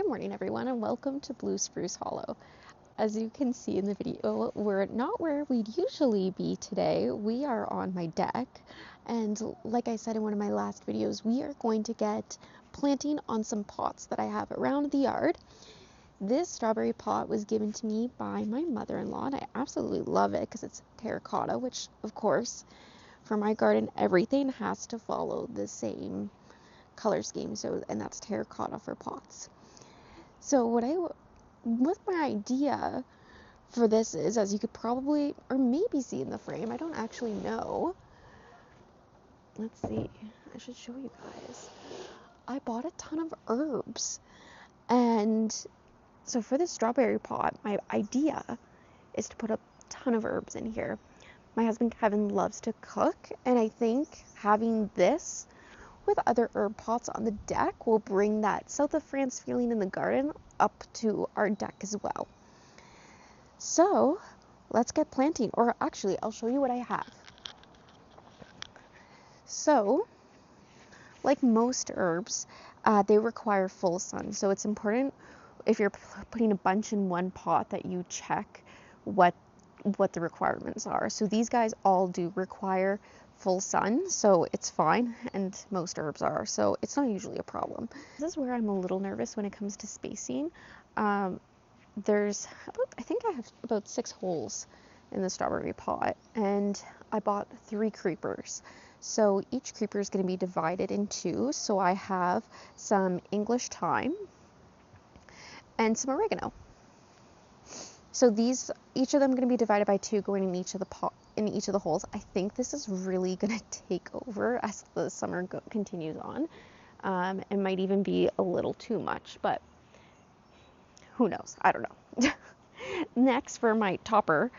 morning everyone, and welcome to Blue Spruce Hollow. As you can see in the video, we're not where we'd usually be today. We are on my deck, and like I said in one of my last videos, we are going to get planting on some pots that I have around the yard. This strawberry pot was given to me by my mother-in-law, and I absolutely love it because it's terracotta, which of course for my garden everything has to follow the same color scheme, and that's terracotta for pots. So what my idea for this is, as you could probably or maybe see in the frame, I don't actually know. Let's see, I should show you guys. I bought a ton of herbs, and so for this strawberry pot, my idea is to put a ton of herbs in here. My husband Kevin loves to cook, and I think having this with other herb pots on the deck will bring that South of France feeling in the garden up to our deck as well. So let's get planting, or actually I'll show you what I have. So like most herbs, they require full sun, so it's important if you're putting a bunch in one pot that you check what the requirements are. So these guys all do require full sun, so it's fine, and most herbs are, so it's not usually a problem. This is where I'm a little nervous when it comes to spacing. I think I have about 6 holes in the strawberry pot, and I bought 3 creepers. So each creeper is going to be divided in 2, so I have some English thyme and some oregano. So each of them are going to be divided by 2, going in each of the holes. I think this is really going to take over as the summer continues on. It might even be a little too much, but who knows? I don't know. Next, for my topper,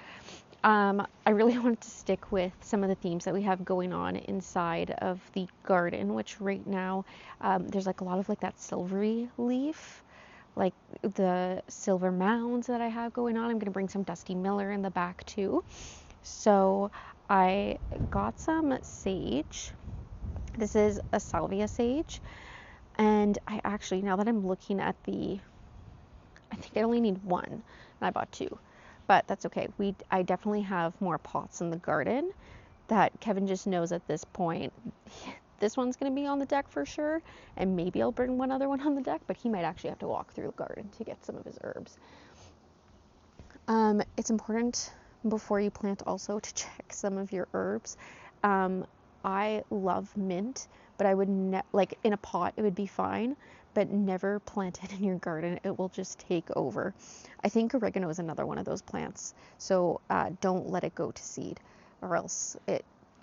I really wanted to stick with some of the themes that we have going on inside of the garden, which right now there's like a lot of like that silvery leaf, like the silver mounds that I have going on. I'm going to bring some Dusty Miller in the back too. So I got some sage. This is a salvia sage, and I actually, now that I'm looking at I think I only need 1, and I bought 2, but that's okay. I definitely have more pots in the garden that Kevin just knows at this point. This one's going to be on the deck for sure, and maybe I'll bring one other one on the deck, but he might actually have to walk through the garden to get some of his herbs. It's important before you plant also to check some of your herbs. I love mint, but I would like in a pot it would be fine, but never plant it in your garden. It will just take over. I think oregano is another one of those plants, so don't let it go to seed, or else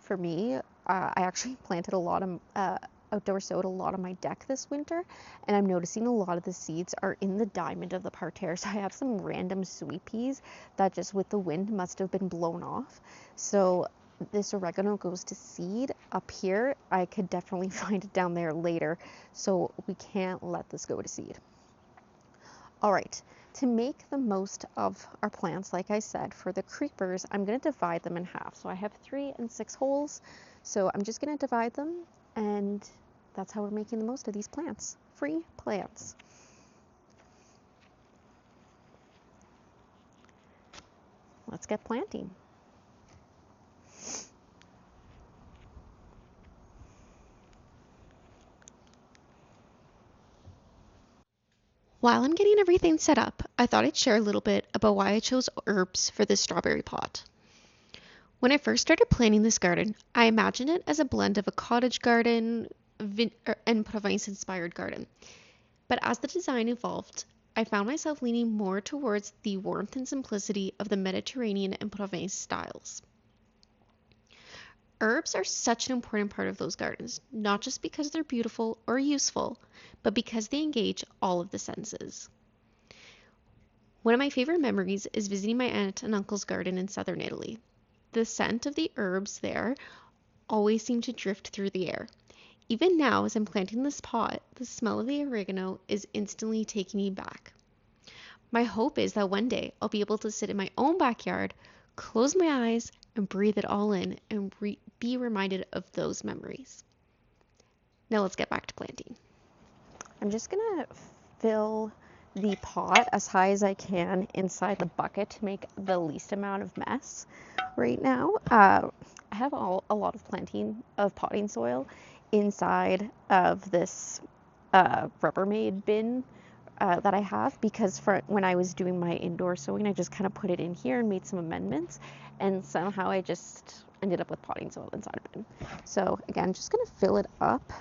for me, I actually planted a lot of outdoor sowed a lot on my deck this winter, and I'm noticing a lot of the seeds are in the diamond of the parterre. So I have some random sweet peas that just with the wind must have been blown off. So this oregano goes to seed up here. I could definitely find it down there later, so we can't let this go to seed. All right, to make the most of our plants, like I said, for the creepers, I'm going to divide them in half. So I have 3 and 6 holes, so I'm just going to divide them, and that's how we're making the most of these plants. Free plants. Let's get planting. While I'm getting everything set up, I thought I'd share a little bit about why I chose herbs for this strawberry pot. When I first started planning this garden, I imagined it as a blend of a cottage garden and Provence-inspired garden. But as the design evolved, I found myself leaning more towards the warmth and simplicity of the Mediterranean and Provence styles. Herbs are such an important part of those gardens, not just because they're beautiful or useful, but because they engage all of the senses. One of my favorite memories is visiting my aunt and uncle's garden in southern Italy. The scent of the herbs there always seemed to drift through the air. Even now, as I'm planting this pot, the smell of the oregano is instantly taking me back. My hope is that one day I'll be able to sit in my own backyard, close my eyes, and breathe it all in and be reminded of those memories. Now let's get back to planting. I'm just gonna fill the pot as high as I can inside the bucket to make the least amount of mess right now. I have a lot of potting soil inside of this Rubbermaid bin that I have, because for when I was doing my indoor sowing, I just kind of put it in here and made some amendments, and somehow I just ended up with potting soil inside of it. So again, just gonna fill it up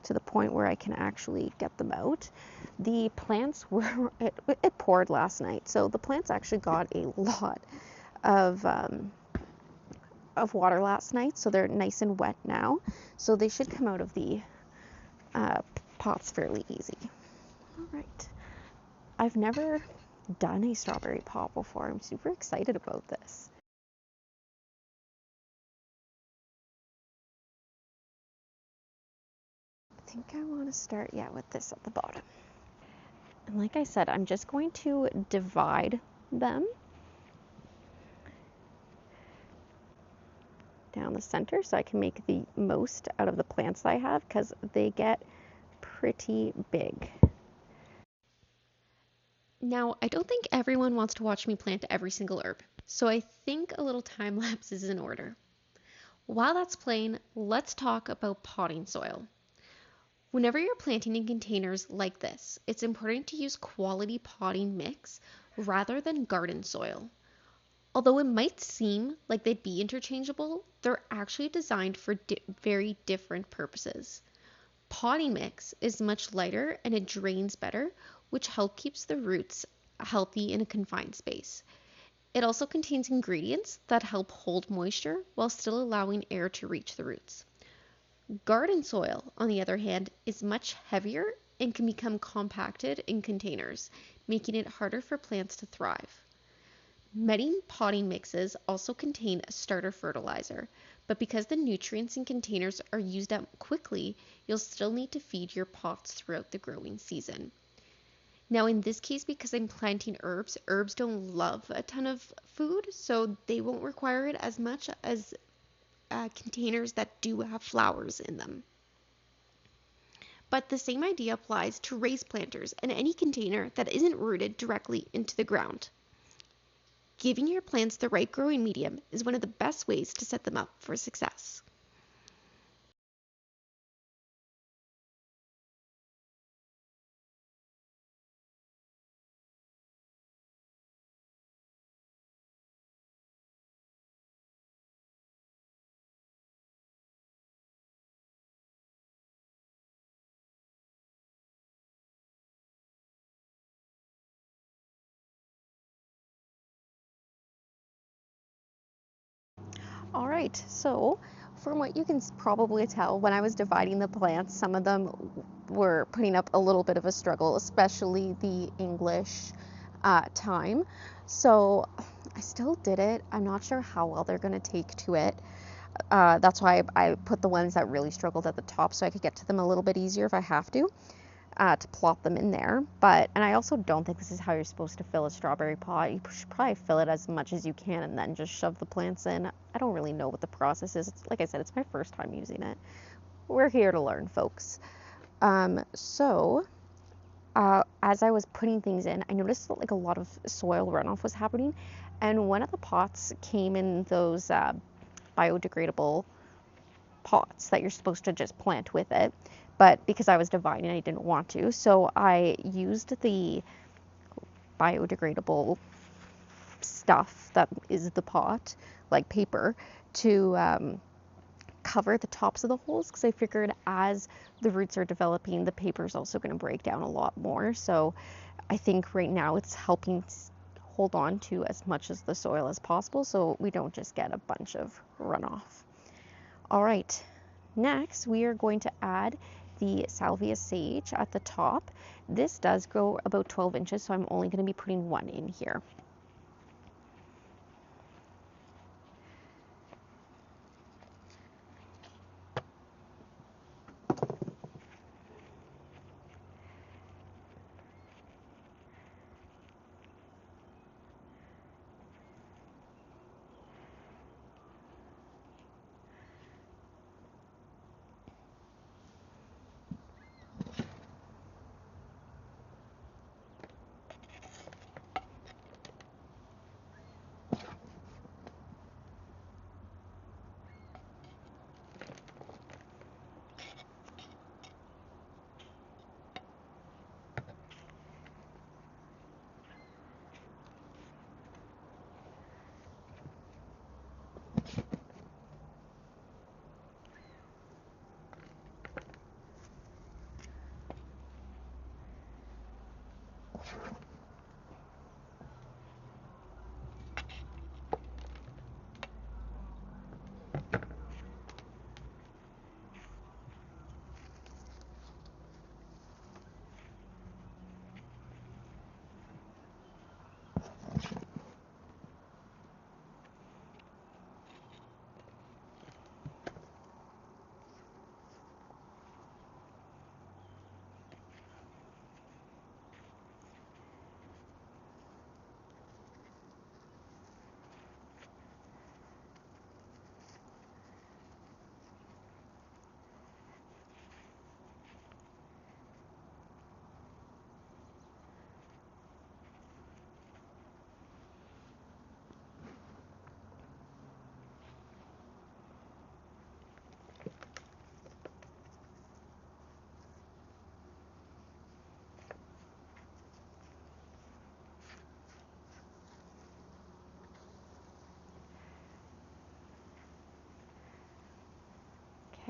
to the point where I can actually get them out. The plants were, it poured last night, so the plants actually got a lot of water last night, so they're nice and wet now. So they should come out of the pots fairly easy. All right. I've never done a strawberry pot before. I'm super excited about this. I think I want to start, with this at the bottom. And like I said, I'm just going to divide them down the center so I can make the most out of the plants that I have, because they get pretty big. Now, I don't think everyone wants to watch me plant every single herb, so I think a little time lapse is in order. While that's playing, let's talk about potting soil. Whenever you're planting in containers like this, it's important to use quality potting mix rather than garden soil. Although it might seem like they'd be interchangeable, they're actually designed for very different purposes. Potting mix is much lighter and it drains better, which helps keeps the roots healthy in a confined space. It also contains ingredients that help hold moisture while still allowing air to reach the roots. Garden soil, on the other hand, is much heavier and can become compacted in containers, making it harder for plants to thrive. Many potting mixes also contain a starter fertilizer, but because the nutrients in containers are used up quickly, you'll still need to feed your pots throughout the growing season. Now in this case, because I'm planting herbs don't love a ton of food, so they won't require it as much as containers that do have flowers in them. But the same idea applies to raised planters and any container that isn't rooted directly into the ground. Giving your plants the right growing medium is one of the best ways to set them up for success. All right, so from what you can probably tell, when I was dividing the plants, some of them were putting up a little bit of a struggle, especially the English thyme. So I still did it. I'm not sure how well they're going to take to it. That's why I put the ones that really struggled at the top so I could get to them a little bit easier if I have to plop them in there. And I also don't think this is how you're supposed to fill a strawberry pot. You should probably fill it as much as you can and then just shove the plants in. I don't really know what the process is. Like I said, it's my first time using it. We're here to learn, folks. As I was putting things in, I noticed that like a lot of soil runoff was happening, and one of the pots came in those biodegradable pots that you're supposed to just plant with it. But because I was dividing, I didn't want to. So I used the biodegradable stuff that is the pot, like paper, to cover the tops of the holes, because I figured as the roots are developing, the paper is also going to break down a lot more. So I think right now it's helping hold on to as much of the soil as possible so we don't just get a bunch of runoff. All right, next we are going to add the salvia sage at the top. This does grow about 12 inches, so I'm only going to be putting one in here.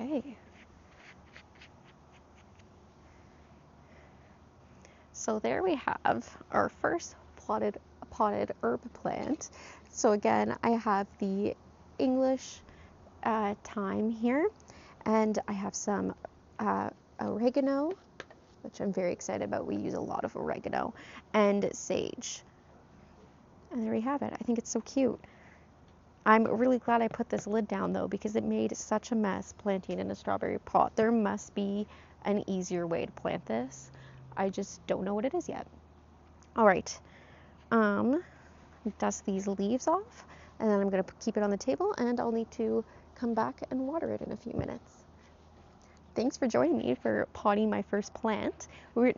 Okay. So there we have our first potted herb plant. So again, I have the English thyme here, and I have some oregano, which I'm very excited about. We use a lot of oregano, and sage. And there we have it. I think it's so cute. I'm really glad I put this lid down though, because it made such a mess planting in a strawberry pot. There must be an easier way to plant this. I just don't know what it is yet. All right, dust these leaves off, and then I'm gonna keep it on the table, and I'll need to come back and water it in a few minutes. Thanks for joining me for potting my first plant. We're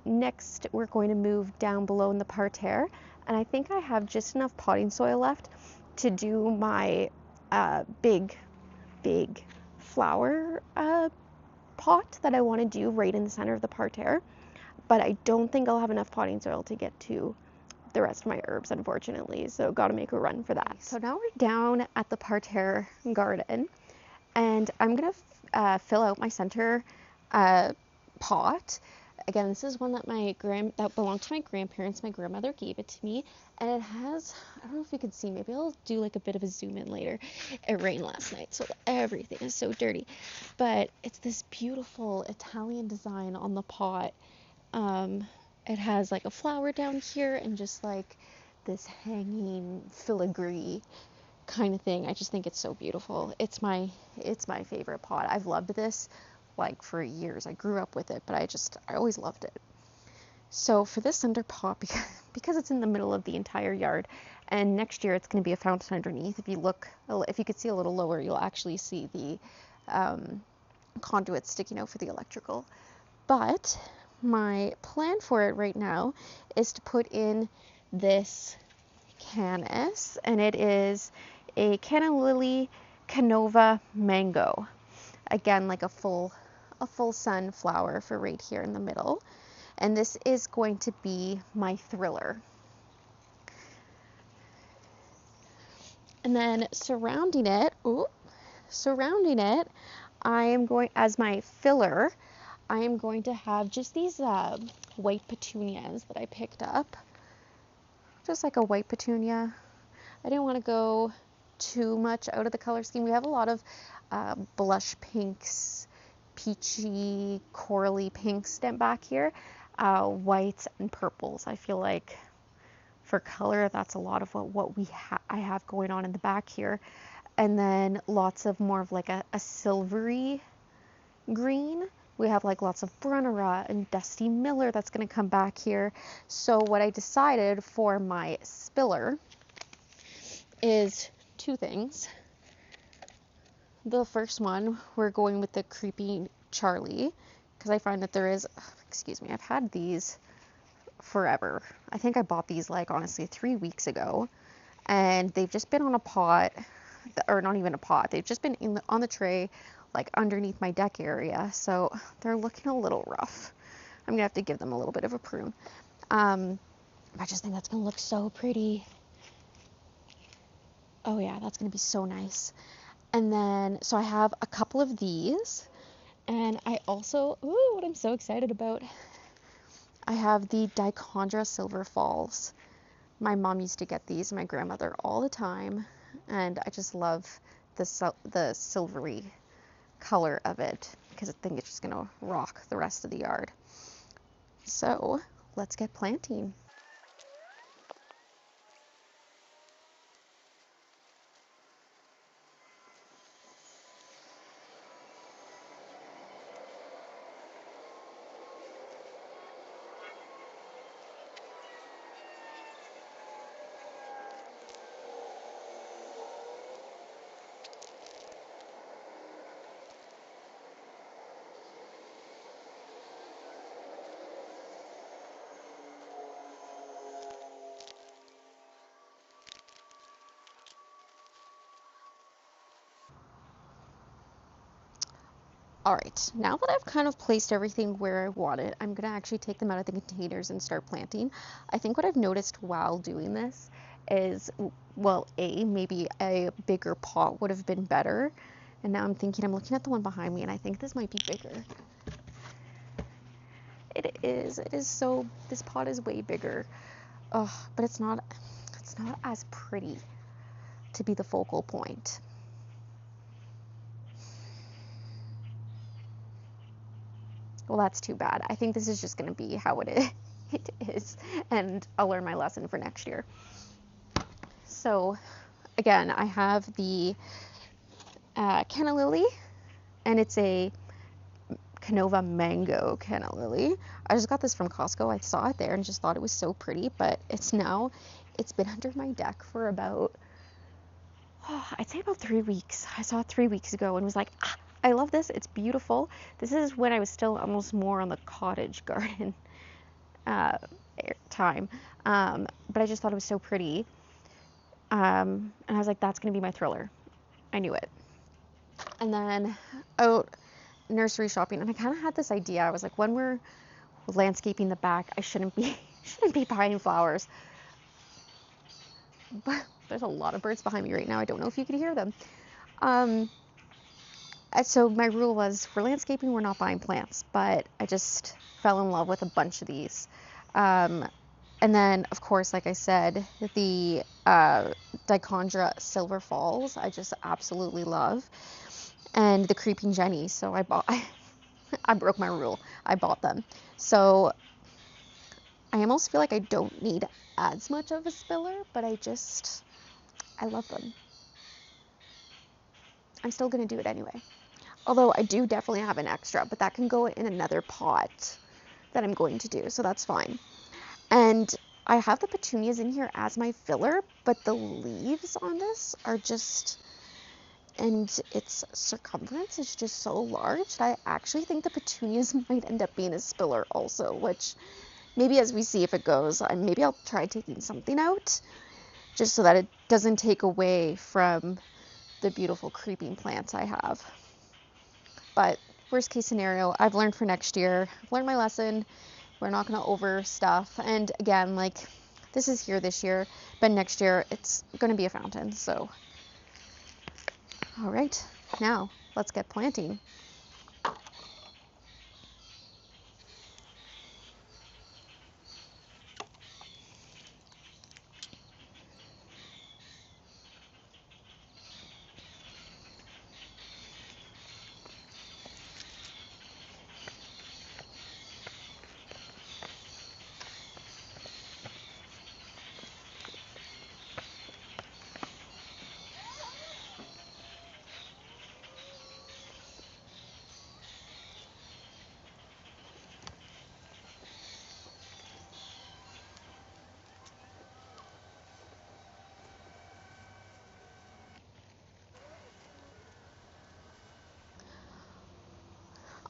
going to move down below in the parterre, and I think I have just enough potting soil left to do my big flower pot that I want to do right in the center of the parterre, but I don't think I'll have enough potting soil to get to the rest of my herbs, unfortunately, so gotta make a run for that. So now we're down at the parterre garden, and I'm gonna fill out my center pot. Again, this is one that that belonged to my grandparents. My grandmother gave it to me, and it has, I don't know if you can see, maybe I'll do like a bit of a zoom in later. It rained last night, so everything is so dirty, but it's this beautiful Italian design on the pot. It has like a flower down here and just like this hanging filigree kind of thing. I just think it's so beautiful. It's my favorite pot. I've loved this like for years. I grew up with it, but I always loved it. So for this center pot, because it's in the middle of the entire yard, and next year it's going to be a fountain underneath. If you could see a little lower, you'll actually see the conduit sticking out for the electrical. But my plan for it right now is to put in this canis, and it is a Canna Lily Canova Mango. Again, like a full sunflower for right here in the middle. And this is going to be my thriller. And then surrounding it, I am going, as my filler, I am going to have just these white petunias that I picked up. Just like a white petunia. I didn't want to go too much out of the color scheme. We have a lot of blush pinks, peachy, corally pinks down back here. Whites and purples. I feel like for color, that's a lot of what I have going on in the back here. And then lots of more of like a silvery green. We have like lots of Brunnera and Dusty Miller that's going to come back here. So what I decided for my spiller is two things. The first one, we're going with the Creepy Charlie, because I find that there is, excuse me, I've had these forever. I think I bought these like honestly 3 weeks ago, and they've just been on a pot, or not even a pot, they've just been on the tray like underneath my deck area, so they're looking a little rough. I'm gonna have to give them a little bit of a prune. I just think that's gonna look so pretty. Oh yeah, that's gonna be so nice. And then, so I have a couple of these, and I also, what I'm so excited about, I have the Dichondra Silver Falls. My mom used to get these, my grandmother, all the time, and I just love the silvery color of it, because I think it's just gonna rock the rest of the yard. So let's get planting. All right, now that I've kind of placed everything where I want it, I'm gonna actually take them out of the containers and start planting. I think what I've noticed while doing this is, well, maybe a bigger pot would have been better, And now I'm looking at the one behind me, and I think this might be bigger. It is so, this pot is way bigger. But it's not as pretty to be the focal point. Well, that's too bad. I think this is just going to be how it is, and I'll learn my lesson for next year. So, again, I have the canna lily, and it's a Canova mango canna lily. I just got this from Costco. I saw it there and just thought it was so pretty, but it's been under my deck for about, I'd say about 3 weeks. I saw it 3 weeks ago and was like, I love this. It's beautiful. This is when I was still almost more on the cottage garden time. But I just thought it was so pretty. And I was like, that's going to be my thriller. I knew it. And then out nursery shopping, and I kind of had this idea. I was like, when we're landscaping the back, I shouldn't be buying flowers. But there's a lot of birds behind me right now. I don't know if you could hear them. So my rule was, for landscaping, we're not buying plants, but I just fell in love with a bunch of these. And then, of course, like I said, the Dichondra Silver Falls, I just absolutely love. And the Creeping Jenny, so I broke my rule. I bought them. So I almost feel like I don't need as much of a spiller, but I love them. I'm still going to do it anyway. Although I do definitely have an extra, but that can go in another pot that I'm going to do, so that's fine. And I have the petunias in here as my filler, but the leaves on this are just, and its circumference is just so large that I actually think the petunias might end up being a spiller also, which maybe as we see if it goes, maybe I'll try taking something out just so that it doesn't take away from the beautiful creeping plants I have. But worst case scenario, I've learned for next year. I've learned my lesson. We're not going to over stuff. And again, like, this is here this year, but next year it's going to be a fountain. So, all right, now let's get planting.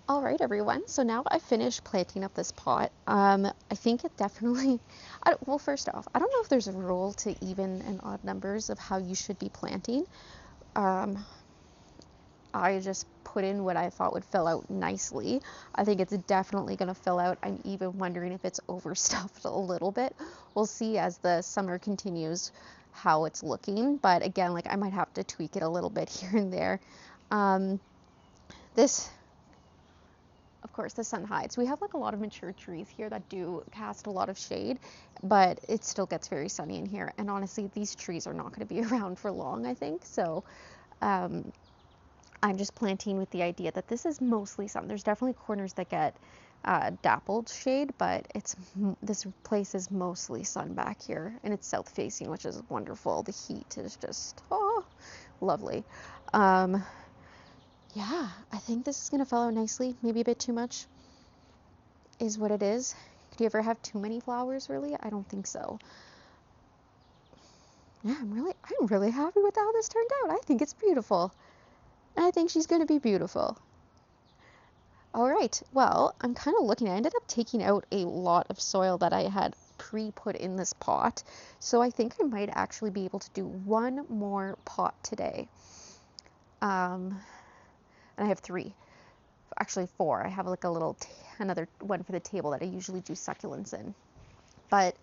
All right, everyone. So now I've finished planting up this pot. I think it definitely, well, first off, I don't know if there's a rule to even and odd numbers of how you should be planting. I just put in what I thought would fill out nicely. I think it's definitely going to fill out. I'm even wondering if it's overstuffed a little bit. We'll see as the summer continues how it's looking. But again, like, I might have to tweak it a little bit here and there. This, of course, the sun hides. We have like a lot of mature trees here that do cast a lot of shade, but it still gets very sunny in here. And honestly, these trees are not going to be around for long, I think. So I'm just planting with the idea that this is mostly sun. There's definitely corners that get dappled shade, but this place is mostly sun back here, and it's south facing, which is wonderful. The heat is just lovely. Yeah, I think this is gonna fill out nicely. Maybe a bit too much is what it is. Do you ever have too many flowers, really? I don't think so. Yeah, I'm really happy with how this turned out. I think it's beautiful. I think she's going to be beautiful. All right, well, I'm kind of looking. I ended up taking out a lot of soil that I had pre-put in this pot. So I think I might actually be able to do one more pot today. And I have 3. Actually 4. I have like another one for the table that I usually do succulents in. But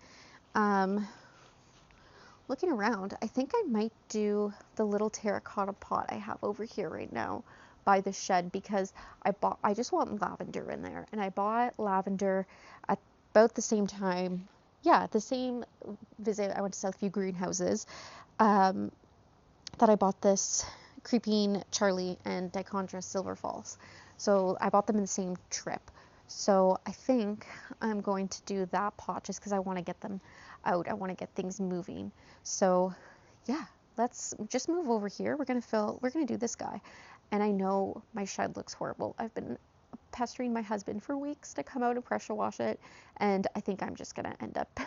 looking around, I think I might do the little terracotta pot I have over here right now by the shed, because I just want lavender in there, and I bought lavender at about the same time. Yeah, the same visit I went to Southview Greenhouses, that I bought this Creeping Charlie and Dichondra Silver Falls. So I bought them in the same trip. So I think I'm going to do that pot just because I want to get them out. I want to get things moving. So yeah, let's just move over here. We're gonna do this guy. And I know my shed looks horrible. I've been pestering my husband for weeks to come out and pressure wash it, and I think I'm just gonna end up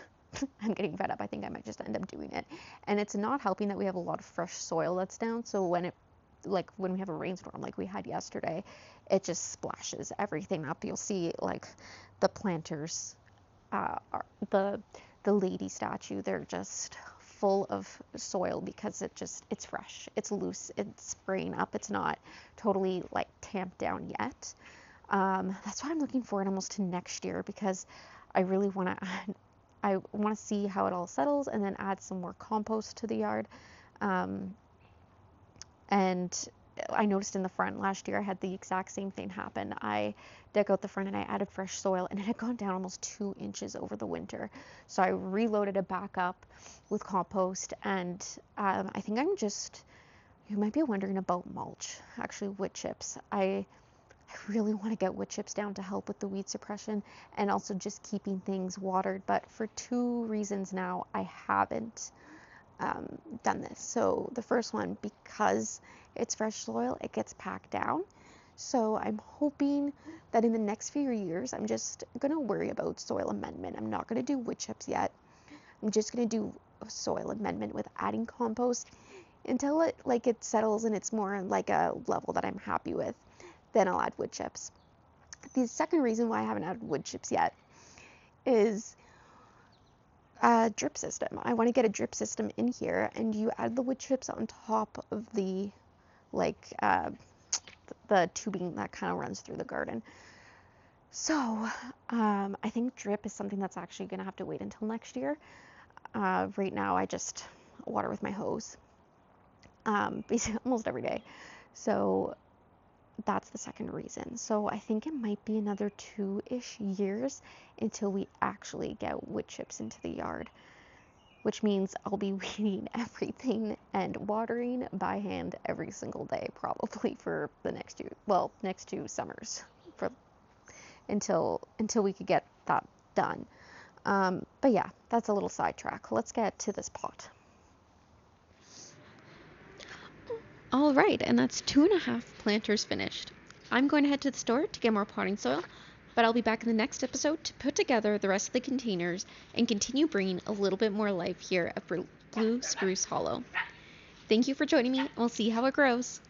I'm getting fed up. I think I might just end up doing it. And it's not helping that we have a lot of fresh soil that's down, so when we have a rainstorm like we had yesterday, it just splashes everything up. You'll see like the planters, the lady statue, they're just full of soil because it's fresh, it's loose, it's spraying up, it's not totally like tamped down yet. That's what I'm looking forward almost to next year, because I really want to see how it all settles and then add some more compost to the yard. And I noticed in the front last year I had the exact same thing happen. I dug out the front and I added fresh soil, and it had gone down almost 2 inches over the winter. So I reloaded it back up with compost, and I think you might be wondering about mulch, actually wood chips. I really want to get wood chips down to help with the weed suppression and also just keeping things watered. But for 2 reasons now, I haven't done this. So the first one, because it's fresh soil, it gets packed down. So I'm hoping that in the next few years, I'm just going to worry about soil amendment. I'm not going to do wood chips yet. I'm just going to do soil amendment with adding compost until it settles and it's more like a level that I'm happy with. Then I'll add wood chips. The second reason why I haven't added wood chips yet is a drip system. I want to get a drip system in here, and you add the wood chips on top of the the tubing that kind of runs through the garden. So I think drip is something that's actually going to have to wait until next year. Right now I just water with my hose, basically almost every day. So that's the second reason. So I think it might be another 2-ish years until we actually get wood chips into the yard, which means I'll be weeding everything and watering by hand every single day, probably for the next 2 summers, until we could get that done. But yeah, that's a little sidetrack. Let's get to this pot. All right, and that's 2.5 planters finished. I'm going to head to the store to get more potting soil, but I'll be back in the next episode to put together the rest of the containers and continue bringing a little bit more life here at Blue Spruce Hollow. Thank you for joining me, and we'll see how it grows.